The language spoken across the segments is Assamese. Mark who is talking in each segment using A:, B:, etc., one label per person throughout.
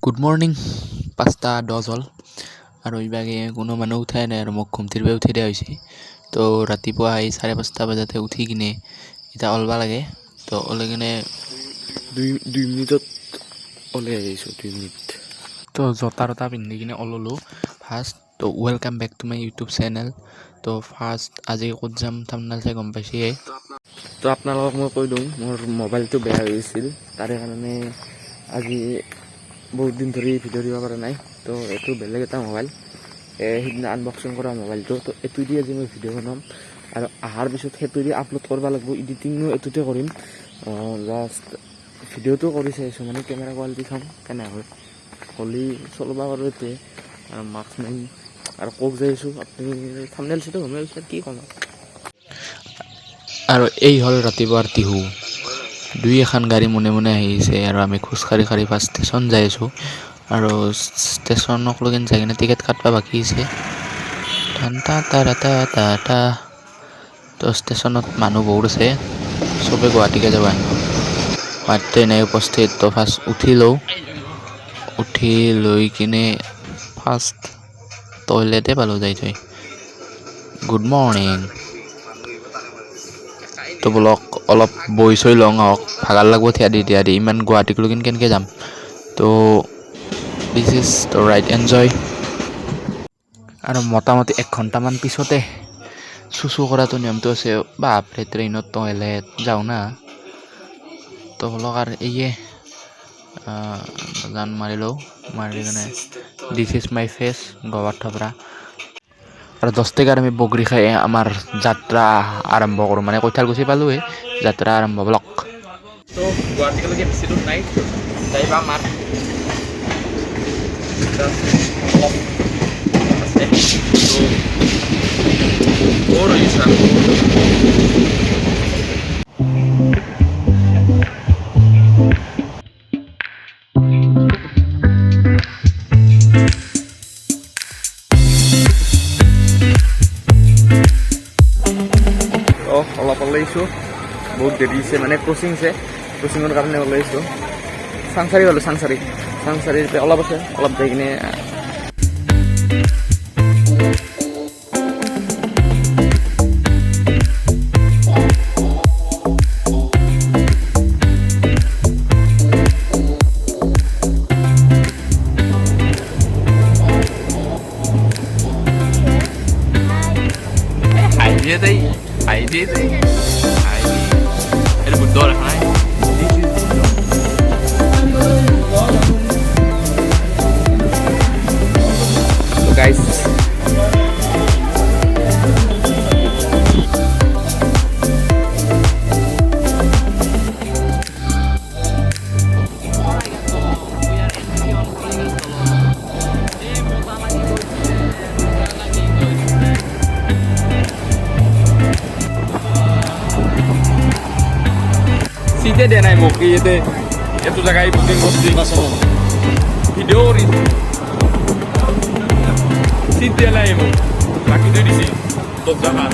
A: গুড মৰ্ণিং 5:10 হ'ল আৰু ইভাগে কোনো মানুহ উঠাই নাই আৰু মোক ঘুমটিৰ পৰা উঠাই দিয়া হৈছে। তো ৰাতিপুৱা 5:30 বজাতে উঠি কিনে এতিয়া ওলবা লাগে। তো ওলাই কিনে দুই মিনিটত ওলাই আহিছোঁ 2 মিনিট। তো জোতা পিন্ধি কিনে ওলালোঁ ফাৰ্ষ্ট। তো welcome back to my YouTube channel. তো ফাৰ্ষ্ট আজি ক'ত যাম থাম্বনেইল চাই গম পাইছেই। তো আপোনালোকক মই কৈ দিওঁ, মোৰ মোবাইলটো বেয়া হৈ গৈছিল, তাৰে কাৰণে আজি বহুত দিন ধৰি ভিডিঅ' দিব পৰা নাই। তো এইটো বেলেগ এটা মোবাইল, সেইদিনা আনবক্সিং কৰা মোবাইলটো। তো এইটো দি আজি মই ভিডিঅ' বনাম আৰু অহাৰ পিছত সেইটো দি আপলোড কৰিব লাগিব। এডিটিঙো এইটোতে কৰিম। জাষ্ট ভিডিঅ'টো কৰি চাইছোঁ, মানে কেমেৰা কোৱালিটি চাম কেনেকৈ হ'লি চলাব পাৰোঁ। এইটোৱে আৰু মাস্ক নাই আৰু কক যাই আছোঁ। আপুনি থাম্বনেইল চাইটো গমেই পাইছে কি ক'ম। আৰু এই হ'ল ৰাতিপুৱাৰ টিহু। দুই এখন গাড়ী মনে মনে আহিছে আৰু আমি খোজকাঢ়ি ফাৰ্ষ্ট ষ্টেচন যাই আছোঁ। আৰু ষ্টেচনক লগিন যাই কিনে টিকেট কাটব বাকী আছে। তো ষ্টেচনত মানুহ বহুত আছে, চবে গুৱাহাটীকে যাব আহিব। গুৱাহাটীতে নাই উপস্থিত। তো ফাৰ্ষ্ট উঠি লৈ কিনে ফাৰ্ষ্ট টয়লেটে পালোঁ যাই থৈ। Good morning. তো বলক অলপ বহি চৈ লওঁ আহক, ভাগাৰ লাগব থিয়া দি ইমান গুৱাহাটীক লগিন কেনেকৈ যাম। তো this is the right enjoy. আৰু মোটামুটি 1 ঘণ্টামান পিছতে চুচু কৰাটো নিয়মটো আছে। বাপৰে ট্ৰেইনত টয়লেট যাওঁ না। তো বলক আৰু এইয়ে জান মাৰি লওঁ, মাৰি কিনে দিছ ইজ মাই ফেচ গোবৰ থপৰা। আৰু 10 টাকাত আমি বগৰী খাই আমাৰ যাত্ৰা আৰম্ভ কৰোঁ, মানে কৈঠালকুছি পালোঁৱে, যাত্ৰা আৰম্ভ ব্লক। তো গুৱাহাটীলৈকে বেছি দূৰ নাই, যাইবা আমাৰ অলপ ওলাইছোঁ। বহুত দেৰি হৈছে, মানে ক্ৰচিঙৰ কাৰণে ওলাইছোঁ। চাংচাৰি হ'লোঁ, চাংচাৰিৰ পৰা অলপ আছে, অলপ যাই কিনে guys. Site dia naik moki itu jagai booking di Masomo. Video ori. Site naik mo. Lagi tu di sini. Top jaga.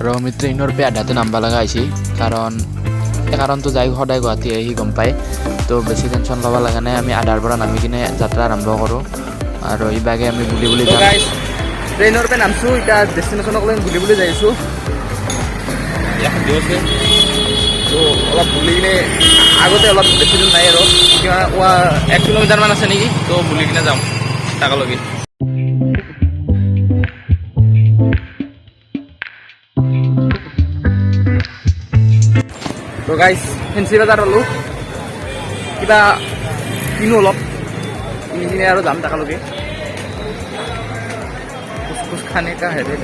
A: আৰু আমি ট্ৰেইনৰ পৰা আধাতে নামবা লগা হৈছে, কাৰণটো যাই সদায় গুৱাহাটী আহি গম পায়। তো বেছি টেনশ্যন ল'ব লগা নাই, আমি আধাৰ পৰা নামি কিনে যাত্ৰা আৰম্ভ কৰোঁ। আৰু ইবাগে আমি বুলি যাম। ট্ৰেইনৰ পৰা নামছোঁ, এতিয়া ডেষ্টিনেশ্যনক লৈ বুলি যাই আছোঁ। তো অলপ বুলি কিনে আগতে অলপ বেছি দূৰ নাই আৰু 1 কিলোমিটাৰমান আছে নেকি। তো বুলি কিনে যাম তাকলৈকে। তো গাইজ ফেঞ্চি বজাৰ হ'লোঁ, কিবা কিনো অলপ কিনি কিনে আৰু যাম তাকলৈকে। খোজ খানে কা হেৰে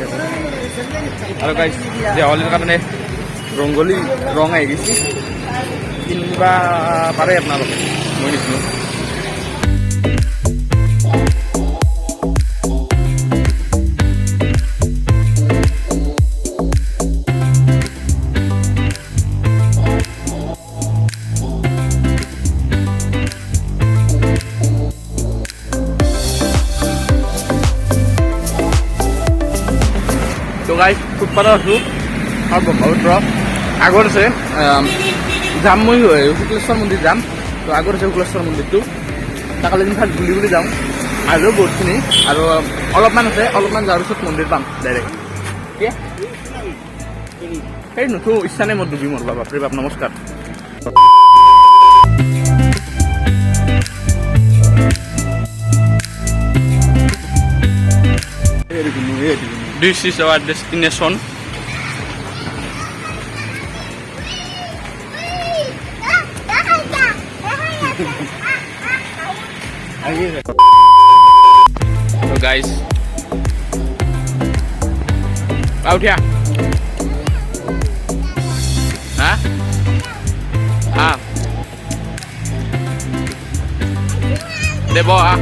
A: আৰু গাইজ দেৱালীৰ কাৰণে ৰংগলী ৰং আহি গৈছে, কিনিব পাৰে আপোনালোকে, মই নিছিলোঁ।
B: গাইজ ফুটপাথত আছোঁ আৰু ব্ৰহ্মপুত্ৰ আগত আছে যাম মই শুক্লেশ্বৰ মন্দিৰ যাম তো আগত আছে শুক্লেশ্বৰ মন্দিৰটো তাকালে যেন ফাৰ্ষ্ট বুলি যাওঁ আৰু বহুতখিনি আৰু অলপমান আছে অলপমান যোৱাৰ পিছত মন্দিৰ পাম ডাইৰেক্ট সেই নুঠো ইচ্ছা নাই মই ডুবি মৰবা বাপৰে বাপ নমস্কাৰ This is our destination. So guys, out here. Hah? Ah. Debo ah.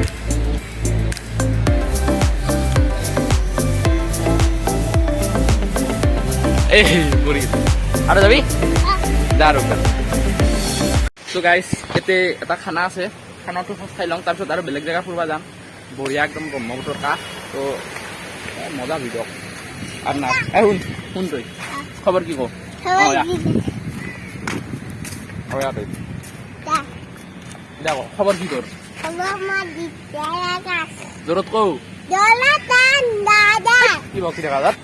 B: মৰি গৈছে আৰু যাবি চ' গাইজ ইয়াতে এটা খানা আছে খানাটো ফাৰ্ষ্ট খাই লওঁ তাৰপিছত আৰু বেলেগ জেগা ফুৰিব যাম বঢ়িয়া একদম ব্ৰহ্মপুত্ৰৰ কাষ তো মজা ভিডিঅ' আৰু না শুন শুন তই খবৰ কি কওঁ খবৰ কি তোৰ জোৰত কওঁ কি বকি থকা তাত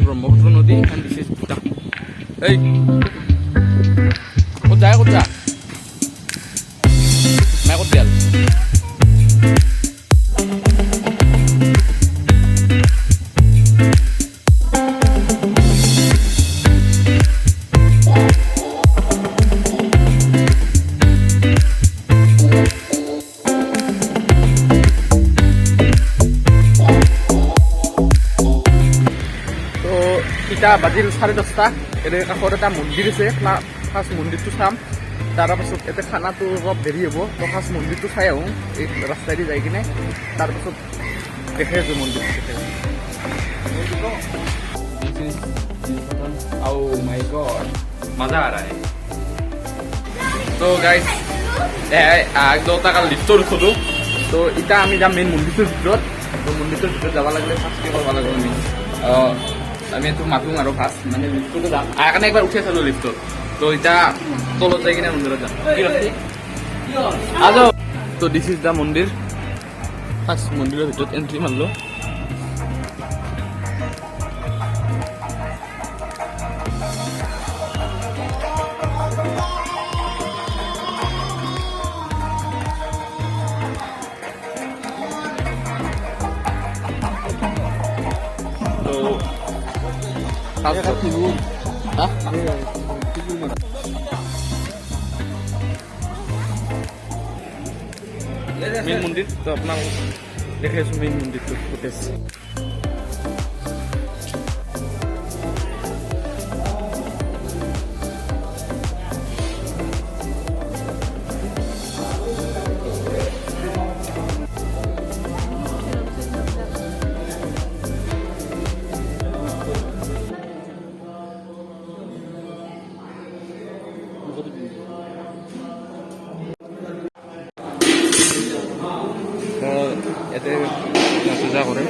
B: ব্ৰহ্মপুত্ৰ নদী এণ্ড দিছ ইজ ভূটান এই ক'ত যায় নাই ক'ত দিয়াল এতিয়া বাজিল 10:30 এনে কাষত এটা মন্দিৰ আছে ফাৰ্ষ্ট মন্দিৰটো চাম তাৰপাছত এতিয়া খানাটো অলপ দেৰি হ'ব তো ফাৰ্ষ্ট মন্দিৰটো চাই আহোঁ এই ৰাস্তাইদি যাই কিনে তাৰপাছত দেখে আছোঁ মন্দিৰটো মজা আ ৰহা है তো গাইজ লিফ্টৰ উঠোঁ তো এতিয়া আমি যাম মেইন মন্দিৰটোৰ ভিতৰত তো মন্দিৰটোৰ ভিতৰত যাব লাগিলে ফাৰ্ষ্ট কি কৰিব লাগিব আমি তো মাতোঁ আৰু ফাৰ্ষ্ট মানে লিফ্টটো যাম কাৰণে একবাৰ উঠি চালোঁ লিফ্টত তো এতিয়া তলত যাই কিনে মন্দিৰত যাম তো দিছ ইজ দ্য মন্দিৰ ফাৰ্ষ্ট মন্দিৰৰ ভিতৰত এণ্ট্ৰি মাৰিলোঁ মেইন মন্দিৰ তো আপোনাক দেখাই আছোঁ মেইন মন্দিৰটো ফুটেজ ইয়াতে পূজা কৰে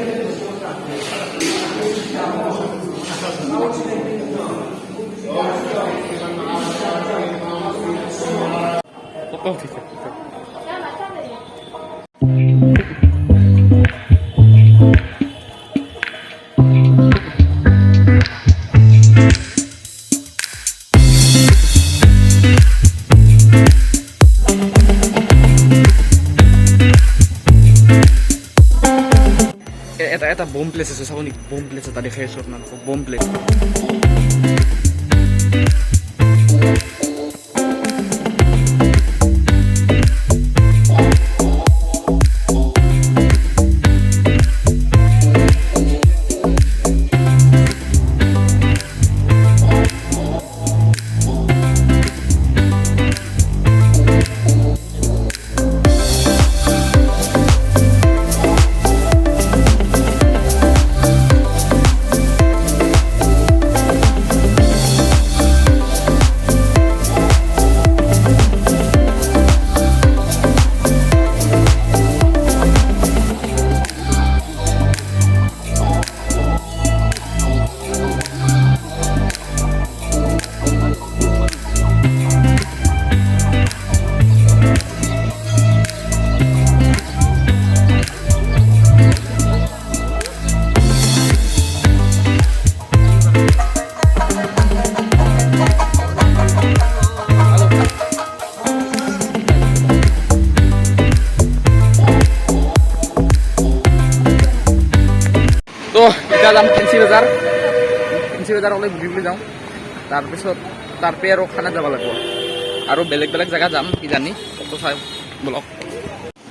B: এটা বম প্লেচ আছে চাব নেকি বম প্লেচ এটা দেখাই আছোঁ আপোনালোকক বম প্লেচ যাম ফেঞ্চি বজাৰ ওলাই ঘূৰিবলৈ যাওঁ তাৰপিছত তাৰপে আৰু খানা যাব লাগিব আৰু বেলেগ বেলেগ জেগা যাম কিজানি ফটো চাই বলক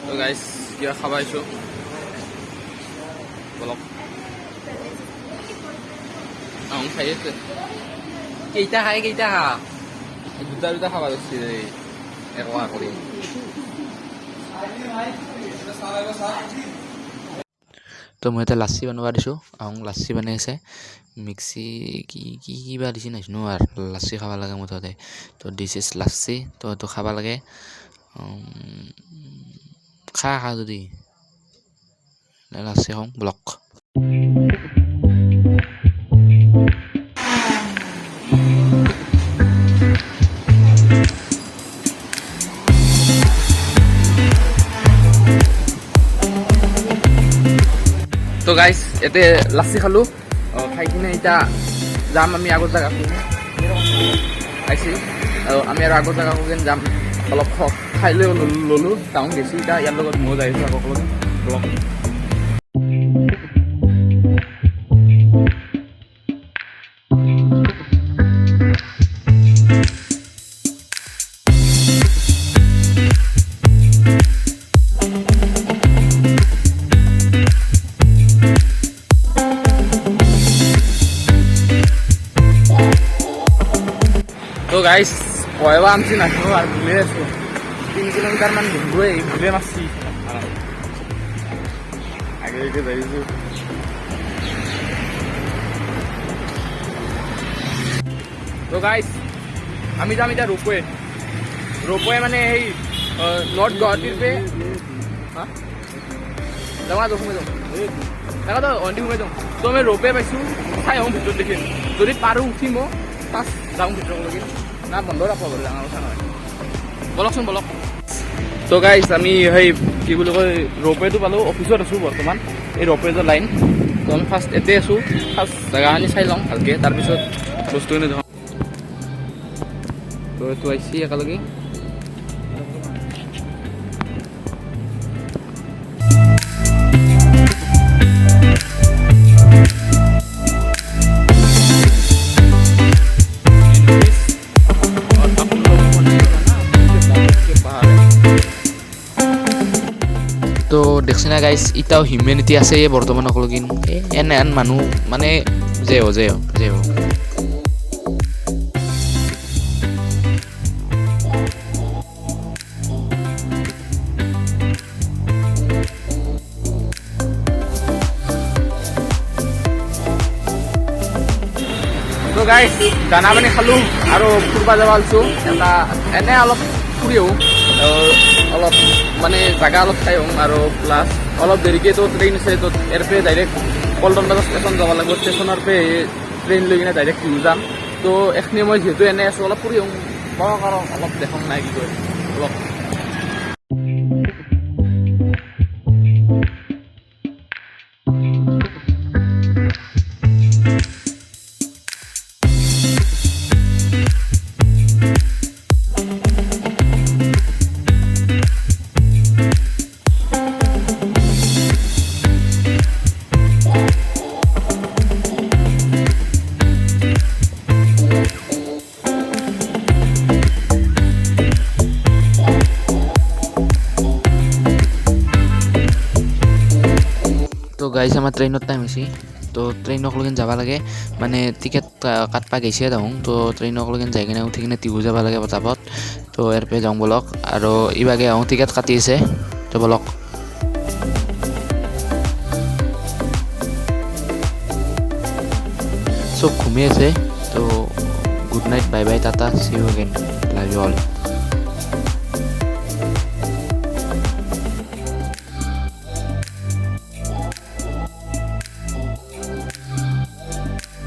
B: তো গাইজ কিবা খাব আহিছোঁ বলক আহোঁ খাই আছে কেইটা খা দুটা খাব লাগছে একোৱা কৰি
A: তো মই এতিয়া লাচ্ছি বনাব দিছোঁ আহোঁ লাচ্ছি বনাই আছে মিক্সি কিবা দিছে নাজানো আৰু লাচ্ছি খাব লাগে মুঠতে তো দিছ ইজ লাচ্ছি তো এইটো খাব লাগে খা যদি লাচ্ছি খাওঁ ব্লক
B: তো গাইজ ইয়াতে লাচ্ছি খালোঁ খাই কিনে এতিয়া যাম আমি আগৰ জেগাটো আহিছিল আৰু আমি আৰু আগৰ জেগাটো যেন যাম অলপ খাই লৈ ল'লোঁ টাউন গেছি এতিয়া ইয়াৰ লগত ময়ো যাই আছোঁ আগৰ লগত ব্লক তো গাইজ কয়বা আনছি নাচিব আৰু ভুলে আছোঁ 3 কিলোমিটাৰমান ঘূৰিবই ভুলে মাৰছি আগে যাইছোঁ তো গাইজ আমি যাম এতিয়া ৰোপৱে মানে সেই নৰ্থ গুৱাহাটীৰ পে যাওঁ সোমাই যাওঁ তাকেতো অন্তি সোমাই যাওঁ তো আমি ৰোপৱে পাইছোঁ চাই আহোঁ ভিতৰত দেখিম যদি পাৰোঁ উঠিম ফাৰ্ষ্ট যাওঁ ভিতৰলৈকে না বন্ধ ৰাখোঁ বাৰু ডাঙৰ কথা নহয় বলকচোন বলক তো গাইজ আমি সেই কি বুলি কয় ৰোপৱেটো পালোঁ অফিচত আছোঁ বৰ্তমান এই ৰোপৱেটোৰ লাইন তো আমি ফাৰ্ষ্ট এতে আছোঁ ফাৰ্ষ্ট জেগাখিনি চাই লওঁ ভালকৈ তাৰপিছত বস্তুখিনি ধৰক তো এইটো আহিছে একেলগে
A: তো দেখছি না গাইজ ইটাও হিউমেনিটি আছে বৰ্তমান অকলগি এনে আন মানুহ মানে যে
B: তো গাইজ দানা পানী খালোঁ আৰু ফুৰিব যাব আছোঁ এটা এনে অলপ ফুৰি আহোঁ অলপ মানে জেগা অলপ চাই আহোঁ আৰু প্লাছ অলপ দেৰিকৈতো ট্ৰেইন আছে তো ইয়াৰ পৰা ডাইৰেক্ট পল্টন বজাৰ ষ্টেচন যাব লাগিব ষ্টেচনৰ পৰা ট্ৰেইন লৈ কিনে ডাইৰেক্ট টিহু যাম তো এইখিনি মই যিহেতু এনে আছোঁ অলপ ফুৰি আহোঁ বহক আৰু অলপ দেখোঁ নাই কি কয় অলপ
A: তো গাইজ আমাৰ ট্ৰেইনৰ টাইম হৈছে তো ট্ৰেইনক লগিন যাব লাগে মানে টিকেট কাটবা গৈছে তাহোঁ তো ট্ৰেইনক লগিন যাই কিনে উঠি কিনে টিহু যাব লাগে পটাপট তো ইয়াৰ পৰা যাওঁ বলক আৰু ইবাগে আহোঁ টিকেট কাটি আছে তো বলক চব ঘুমি আছে তো good night bye bye tata see you again love you all